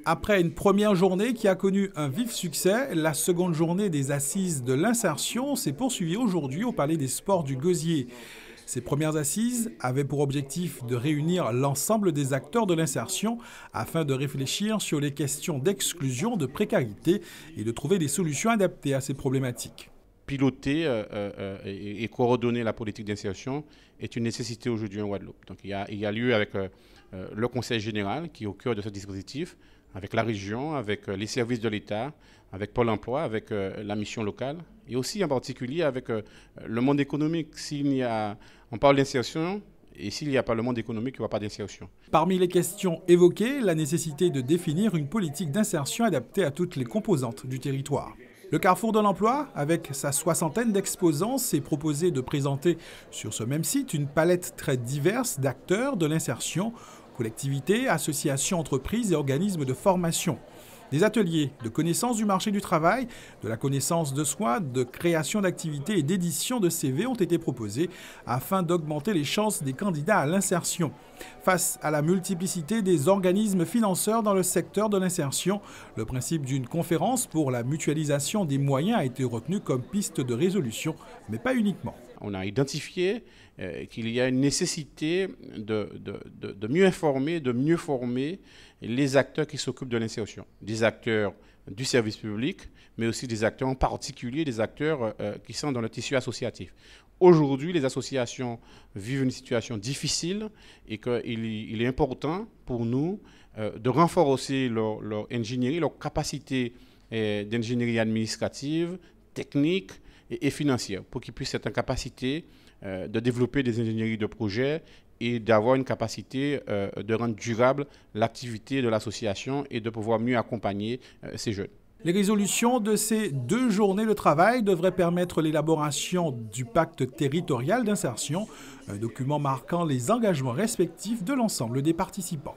Après une première journée qui a connu un vif succès, la seconde journée des assises de l'insertion s'est poursuivie aujourd'hui au Palais des Sports du Gosier. Ces premières assises avaient pour objectif de réunir l'ensemble des acteurs de l'insertion afin de réfléchir sur les questions d'exclusion, de précarité et de trouver des solutions adaptées à ces problématiques. Piloter et coordonner la politique d'insertion est une nécessité aujourd'hui en Guadeloupe. Donc il y a lieu avec le Conseil général qui est au cœur de ce dispositif, avec la région, avec les services de l'État, avec Pôle emploi, avec la mission locale et aussi en particulier avec le monde économique. On parle d'insertion. Et s'il n'y a pas le monde économique, il n'y aura pas d'insertion. Parmi les questions évoquées, la nécessité de définir une politique d'insertion adaptée à toutes les composantes du territoire. Le Carrefour de l'Emploi, avec sa soixantaine d'exposants, s'est proposé de présenter sur ce même site une palette très diverse d'acteurs de l'insertion, collectivités, associations, entreprises et organismes de formation. Des ateliers de connaissance du marché du travail, de la connaissance de soi, de création d'activités et d'édition de CV ont été proposés afin d'augmenter les chances des candidats à l'insertion. Face à la multiplicité des organismes financeurs dans le secteur de l'insertion, le principe d'une conférence pour la mutualisation des moyens a été retenu comme piste de résolution, mais pas uniquement. On a identifié qu'il y a une nécessité de mieux informer, de mieux former les acteurs qui s'occupent de l'insertion. Des acteurs du service public, mais aussi des acteurs en particulier, des acteurs qui sont dans le tissu associatif. Aujourd'hui, les associations vivent une situation difficile et qu'il est important pour nous de renforcer leur ingénierie, leur capacité d'ingénierie administrative, technique et financière, pour qu'ils puissent être en capacité de développer des ingénieries de projet et d'avoir une capacité de rendre durable l'activité de l'association et de pouvoir mieux accompagner ces jeunes. Les résolutions de ces 2 journées de travail devraient permettre l'élaboration du pacte territorial d'insertion, un document marquant les engagements respectifs de l'ensemble des participants.